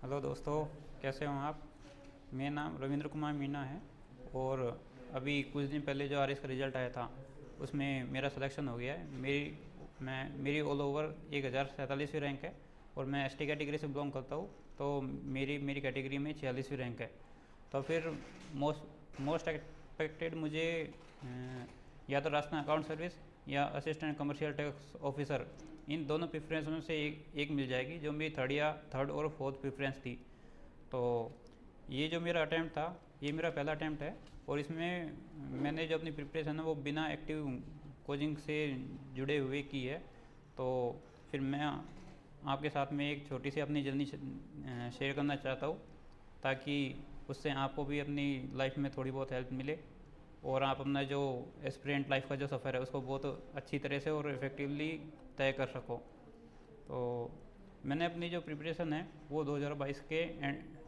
Hello दोस्तों, कैसे हो आप। मेरा नाम रविंद्र कुमार मीना है और अभी कुछ दिन पहले जो आरएस का रिज़ल्ट आया था उसमें मेरा सिलेक्शन हो गया है। मेरी ऑल ओवर 1047वीं रैंक है और मैं एसटी कैटेगरी से बिलोंग करता हूँ। तो मेरी मेरी कैटेगरी में 46वीं रैंक है। तो फिर मोस्ट मोस्ट एक्सपेक्टेड मुझे या तो राजस्थान अकाउंट सर्विस या असिस्टेंट कमर्शियल टैक्स ऑफिसर, इन दोनों प्रेफरेंस में से एक मिल जाएगी, जो मेरी थर्ड और फोर्थ प्रेफरेंस थी। तो ये जो मेरा अटैम्प्ट था, ये मेरा पहला अटैम्प्ट है और इसमें मैंने जो अपनी प्रिपरेशन है वो बिना एक्टिव कोचिंग से जुड़े हुए की है। तो फिर मैं आपके साथ में एक छोटी सी अपनी जर्नी शेयर करना चाहता हूँ, ताकि उससे आपको भी अपनी लाइफ में थोड़ी बहुत हेल्प मिले और आप अपना जो एस्पिरेंट लाइफ का जो सफ़र है उसको बहुत अच्छी तरह से और इफ़ेक्टिवली तय कर सको। तो मैंने अपनी जो प्रिपरेशन है वो 2022 के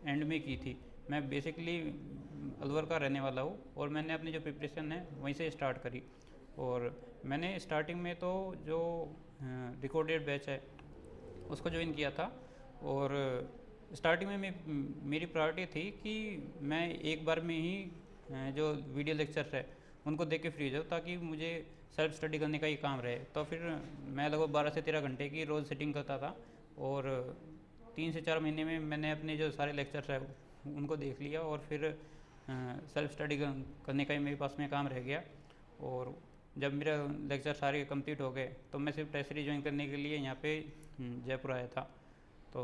एंड में की थी। मैं बेसिकली अलवर का रहने वाला हूँ और मैंने अपनी जो प्रिपरेशन है वहीं से स्टार्ट करी। और मैंने स्टार्टिंग में तो जो रिकॉर्डेड बैच है उसको ज्वाइन किया था। और स्टार्टिंग में मेरी प्रायोरिटी थी कि मैं एक बार में ही जो वीडियो लेक्चर्स है उनको देख के फ्री हो जाऊँ, ताकि मुझे सेल्फ स्टडी करने का ही काम रहे। तो फिर मैं लगभग 12 से 13 घंटे की रोज़ सिटिंग करता था और 3 से 4 महीने में मैंने अपने जो सारे लेक्चर्स है उनको देख लिया और फिर सेल्फ स्टडी करने का ही मेरे पास में काम रह गया। और जब मेरा लेक्चर सारे कंप्लीट हो गए तो मैं सिर्फ टेस्ट सीरीज ज्वाइन करने के लिए यहाँ पे जयपुर आया था। तो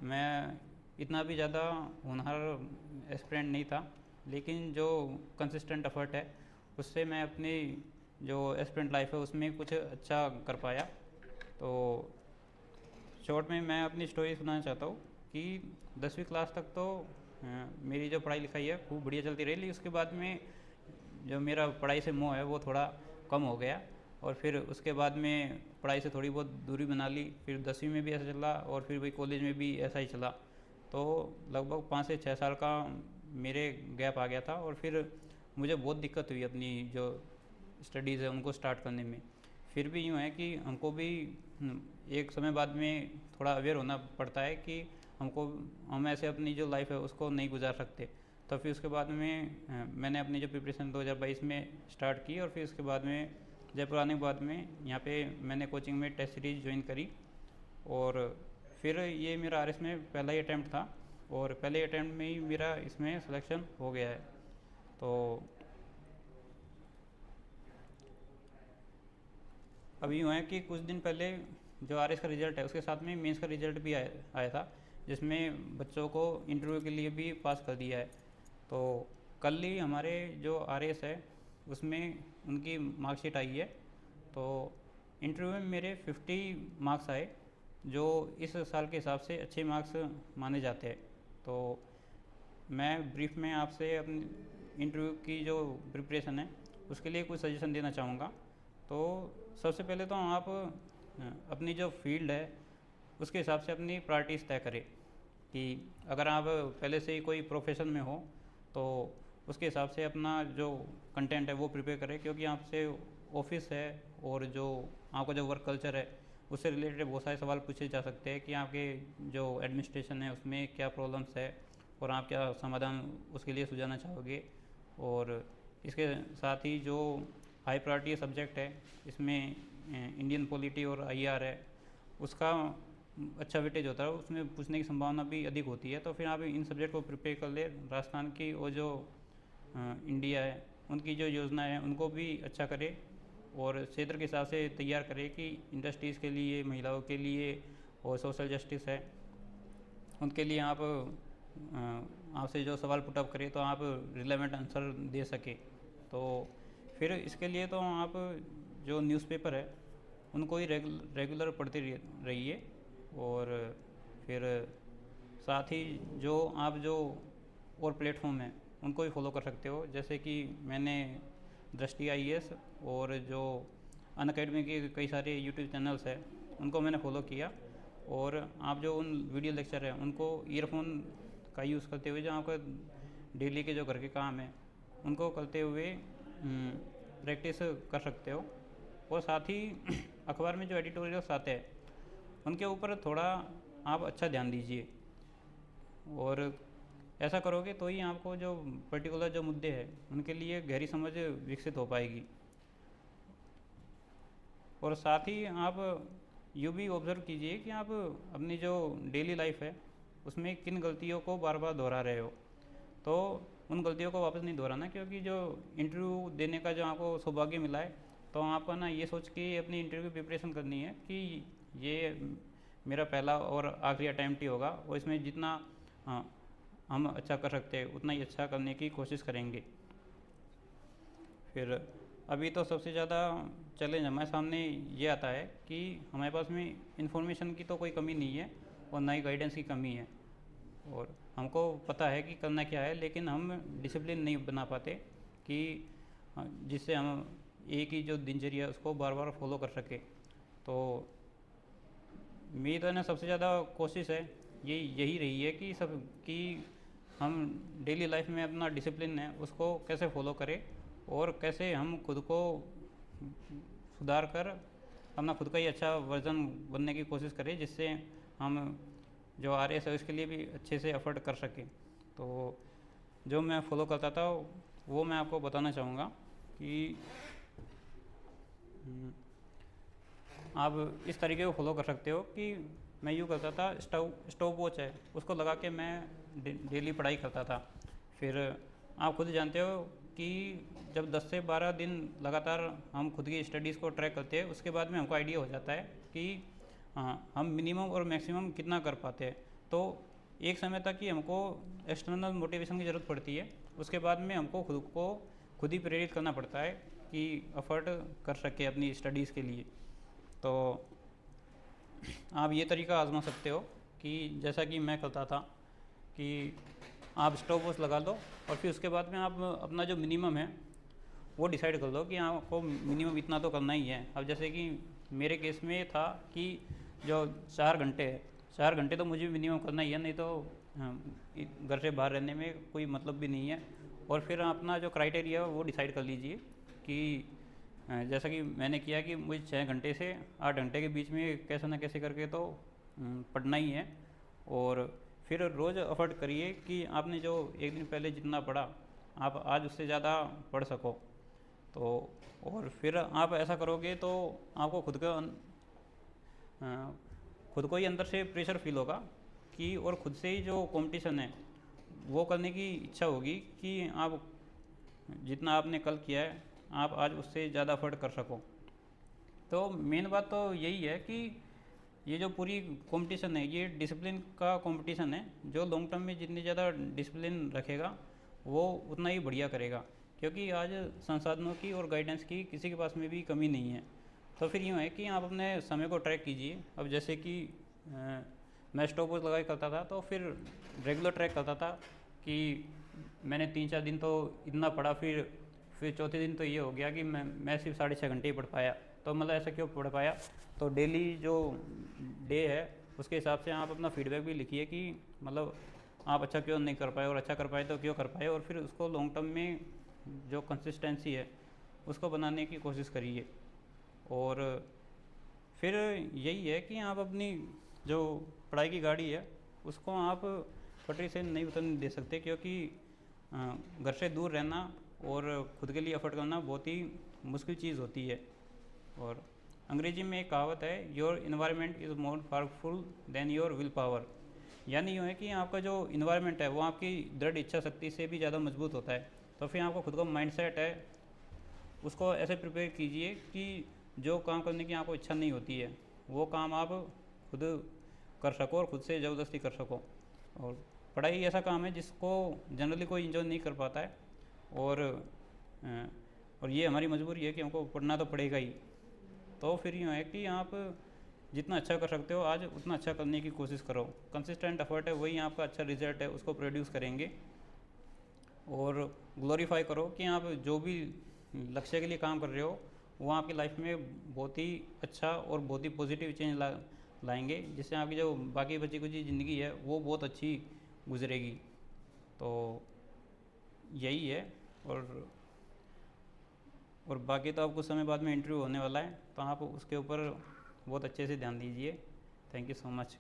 मैं इतना भी ज़्यादा होनहार एस्पिरेंट नहीं था, लेकिन जो कंसिस्टेंट एफर्ट है उससे मैं अपनी जो एस्पिरेंट लाइफ है उसमें कुछ अच्छा कर पाया। तो शॉर्ट में मैं अपनी स्टोरी सुनाना चाहता हूँ कि 10वीं क्लास तक तो मेरी जो पढ़ाई लिखाई है खूब बढ़िया चलती रही, लेकिन उसके बाद में जो मेरा पढ़ाई से मोह है वो थोड़ा कम हो गया और फिर उसके बाद में पढ़ाई से थोड़ी बहुत दूरी बना ली। फिर 10वीं में भी ऐसा चला और फिर वही कॉलेज में भी ऐसा ही चला। तो लगभग 5 से 6 साल का मेरे गैप आ गया था और फिर मुझे बहुत दिक्कत हुई अपनी जो स्टडीज़ है उनको स्टार्ट करने में। फिर भी यूँ है कि हमको भी एक समय बाद में थोड़ा अवेयर होना पड़ता है कि हम ऐसे अपनी जो लाइफ है उसको नहीं गुजार सकते। तो फिर उसके बाद में मैंने अपनी जो प्रिपरेशन 2022 में स्टार्ट की और फिर उसके बाद में जयपुर आने के बाद में यहाँ पे मैंने कोचिंग में टेस्ट सीरीज ज्वाइन करी। और फिर ये मेरा आरएस में पहला ही अटैम्प्ट था और पहले अटैम्प्ट में ही मेरा इसमें सिलेक्शन हो गया है। तो अभी यूँ है कि कुछ दिन पहले जो आरएस का रिज़ल्ट है उसके साथ में मेंस का रिज़ल्ट भी आया था, जिसमें बच्चों को इंटरव्यू के लिए भी पास कर दिया है। तो कल ही हमारे जो आरएस है उसमें उनकी मार्कशीट आई है। तो इंटरव्यू में मेरे 50 मार्क्स आए, जो इस साल के हिसाब से अच्छे मार्क्स माने जाते हैं। तो मैं ब्रीफ में आपसे अपनी इंटरव्यू की जो प्रिपरेशन है उसके लिए कुछ सजेशन देना चाहूँगा। तो सबसे पहले तो आप अपनी जो फील्ड है उसके हिसाब से अपनी प्रायोरिटीज़ तय करें कि अगर आप पहले से ही कोई प्रोफेशन में हो तो उसके हिसाब से अपना जो कंटेंट है वो प्रिपेयर करें, क्योंकि आपसे ऑफिस है और जो आपका जो वर्क कल्चर है उससे रिलेटेड बहुत सारे सवाल पूछे जा सकते हैं कि आपके जो एडमिनिस्ट्रेशन है उसमें क्या प्रॉब्लम्स है और आप क्या समाधान उसके लिए सुझाना चाहोगे। और इसके साथ ही जो हाई प्रायोरिटी सब्जेक्ट है इसमें इंडियन पॉलिटी और आईआर है, उसका अच्छा वेटेज होता है, उसमें पूछने की संभावना भी अधिक होती है। तो फिर आप इन सब्जेक्ट को प्रिपेयर कर ले। राजस्थान की और जो इंडिया है उनकी जो योजना है उनको भी अच्छा करे और क्षेत्र के हिसाब से तैयार करे कि इंडस्ट्रीज़ के लिए, महिलाओं के लिए और सोशल जस्टिस है उनके लिए आप आपसे जो सवाल पुटअप करें तो आप रिलेवेंट आंसर दे सके। तो फिर इसके लिए तो आप जो न्यूज़पेपर है उनको ही रेगुलर पढ़ते रहिए। और फिर साथ ही जो आप जो और प्लेटफॉर्म हैं उनको भी फॉलो कर सकते हो, जैसे कि मैंने दृष्टि आईएएस और जो अनअकैडमी के कई सारे यूट्यूब चैनल्स हैं उनको मैंने फॉलो किया। और आप जो उन वीडियो लेक्चर हैं उनको ईयरफोन का यूज़ करते हुए जो आपका डेली के जो घर के काम हैं उनको करते हुए प्रैक्टिस कर सकते हो। और साथ ही अखबार में जो एडिटोरियल्स आते हैं उनके ऊपर थोड़ा आप अच्छा ध्यान दीजिए, और ऐसा करोगे तो ही आपको जो पर्टिकुलर जो मुद्दे हैं उनके लिए गहरी समझ विकसित हो पाएगी। और साथ ही आप यूँ भी ऑब्ज़र्व कीजिए कि आप अपनी जो डेली लाइफ है उसमें किन गलतियों को बार बार दोहरा रहे हो। तो उन गलतियों को वापस नहीं दोहराना, क्योंकि जो इंटरव्यू देने का जो आपको सौभाग्य मिला है, तो आपको ना ये सोच के अपनी इंटरव्यू प्रिपरेशन करनी है कि ये मेरा पहला और आखिरी अटैम्प्ट ही होगा, और इसमें जितना हम अच्छा कर सकते हैं उतना ही अच्छा करने की कोशिश करेंगे। फिर अभी तो सबसे ज़्यादा चैलेंज हमारे सामने ये आता है कि हमारे पास में इंफॉर्मेशन की तो कोई कमी नहीं है और ना ही गाइडेंस की कमी है, और हमको पता है कि करना क्या है, लेकिन हम डिसिप्लिन नहीं बना पाते कि जिससे हम एक ही जो दिनचर्या उसको बार बार फॉलो कर सके। तो मेरी तो ना सबसे ज़्यादा कोशिश है यही रही है कि हम डेली लाइफ में अपना डिसिप्लिन है उसको कैसे फॉलो करें और कैसे हम खुद को सुधार कर अपना खुद का ही अच्छा वर्जन बनने की कोशिश करें, जिससे हम जो आ रहे है उसके लिए भी अच्छे से एफर्ट कर सकें। तो जो मैं फॉलो करता था वो मैं आपको बताना चाहूँगा कि आप इस तरीके को फॉलो कर सकते हो कि मैं यूँ करता था, स्टॉप वॉच है उसको लगा के मैं डेली पढ़ाई करता था। फिर आप खुद जानते हो कि जब 10 से 12 दिन लगातार हम खुद की स्टडीज़ को ट्रैक करते हैं उसके बाद में हमको आइडिया हो जाता है कि हम मिनिमम और मैक्सिमम कितना कर पाते हैं। तो एक समय तक ही हमको एक्सटर्नल मोटिवेशन की ज़रूरत पड़ती है, उसके बाद में हमको खुद ही प्रेरित करना पड़ता है कि एफर्ट कर सके अपनी स्टडीज़ के लिए। तो आप ये तरीका आजमा सकते हो कि जैसा कि मैं करता था कि आप स्टॉप वॉच लगा लो और फिर उसके बाद में आप अपना जो मिनिमम है वो डिसाइड कर लो कि आपको मिनिमम इतना तो करना ही है। अब जैसे कि मेरे केस में था कि जो 4 घंटे है, 4 घंटे तो मुझे मिनिमम करना ही है, नहीं तो घर से बाहर रहने में कोई मतलब भी नहीं है। और फिर अपना जो क्राइटेरिया है वो डिसाइड कर लीजिए कि जैसा कि मैंने किया कि मुझे 6 घंटे से 8 घंटे के बीच में कैसे ना कैसे करके तो पढ़ना ही है। और फिर रोज़ एफर्ट करिए कि आपने जो एक दिन पहले जितना पढ़ा आप आज उससे ज़्यादा पढ़ सको। तो और फिर आप ऐसा करोगे तो आपको खुद को ही अंदर से प्रेशर फील होगा कि, और खुद से ही जो कंपटीशन है वो करने की इच्छा होगी कि आप जितना आपने कल किया है आप आज उससे ज़्यादा एफर्ट कर सको। तो मेन बात तो यही है कि ये जो पूरी कंपटीशन है ये डिसिप्लिन का कंपटीशन है। जो लॉन्ग टर्म में जितनी ज़्यादा डिसिप्लिन रखेगा वो उतना ही बढ़िया करेगा, क्योंकि आज संसाधनों की और गाइडेंस की किसी के पास में भी कमी नहीं है। तो फिर यूँ है कि आप अपने समय को ट्रैक कीजिए। अब जैसे कि मैं स्टॉप वॉच लगा करता था तो फिर रेगुलर ट्रैक करता था कि मैंने 3-4 दिन तो इतना पढ़ा, फिर चौथे दिन तो ये हो गया कि मैं सिर्फ 6.5 घंटे ही पढ़ पाया। तो मतलब ऐसा क्यों पढ़ पाया, तो डेली जो डे है उसके हिसाब से आप अपना फीडबैक भी लिखिए कि मतलब आप अच्छा क्यों नहीं कर पाए, और अच्छा कर पाए तो क्यों कर पाए, और फिर उसको लॉन्ग टर्म में जो कंसिस्टेंसी है उसको बनाने की कोशिश करिए। और फिर यही है कि आप अपनी जो पढ़ाई की गाड़ी है उसको आप पटरी से नहीं उतरने दे सकते, क्योंकि घर से दूर रहना और खुद के लिए एफर्ट करना बहुत ही मुश्किल चीज़ होती है। और अंग्रेजी में एक कहावत है, your environment is more powerful than your will power. यानी यूँ है कि आपका जो इन्वायरमेंट है वो आपकी दृढ़ इच्छा शक्ति से भी ज़्यादा मजबूत होता है। तो फिर आपको खुद का माइंडसेट है उसको ऐसे प्रिपेयर कीजिए कि जो काम करने की आपको इच्छा नहीं होती है वो काम आप खुद कर सको और खुद से ज़बरदस्ती कर सको। और पढ़ाई ऐसा काम है जिसको जनरली कोई इंजॉय नहीं कर पाता है, और ये हमारी मजबूरी है कि हमको पढ़ना तो पड़ेगा ही। तो फिर यूँ है कि आप जितना अच्छा कर सकते हो आज उतना अच्छा करने की कोशिश करो। कंसिस्टेंट एफर्ट है वही आपका अच्छा रिजल्ट है उसको प्रोड्यूस करेंगे। और ग्लोरीफाई करो कि आप जो भी लक्ष्य के लिए काम कर रहे हो वो आपकी लाइफ में बहुत ही अच्छा और बहुत ही पॉजिटिव चेंज लाएंगे, जिससे आपकी जो बाकी बची कुछ ज़िंदगी है वो बहुत अच्छी गुजरेगी। तो यही है। और बाकी तो आप कुछ समय बाद में इंटरव्यू होने वाला है, तो आप उसके ऊपर बहुत अच्छे से ध्यान दीजिए। Thank you so much.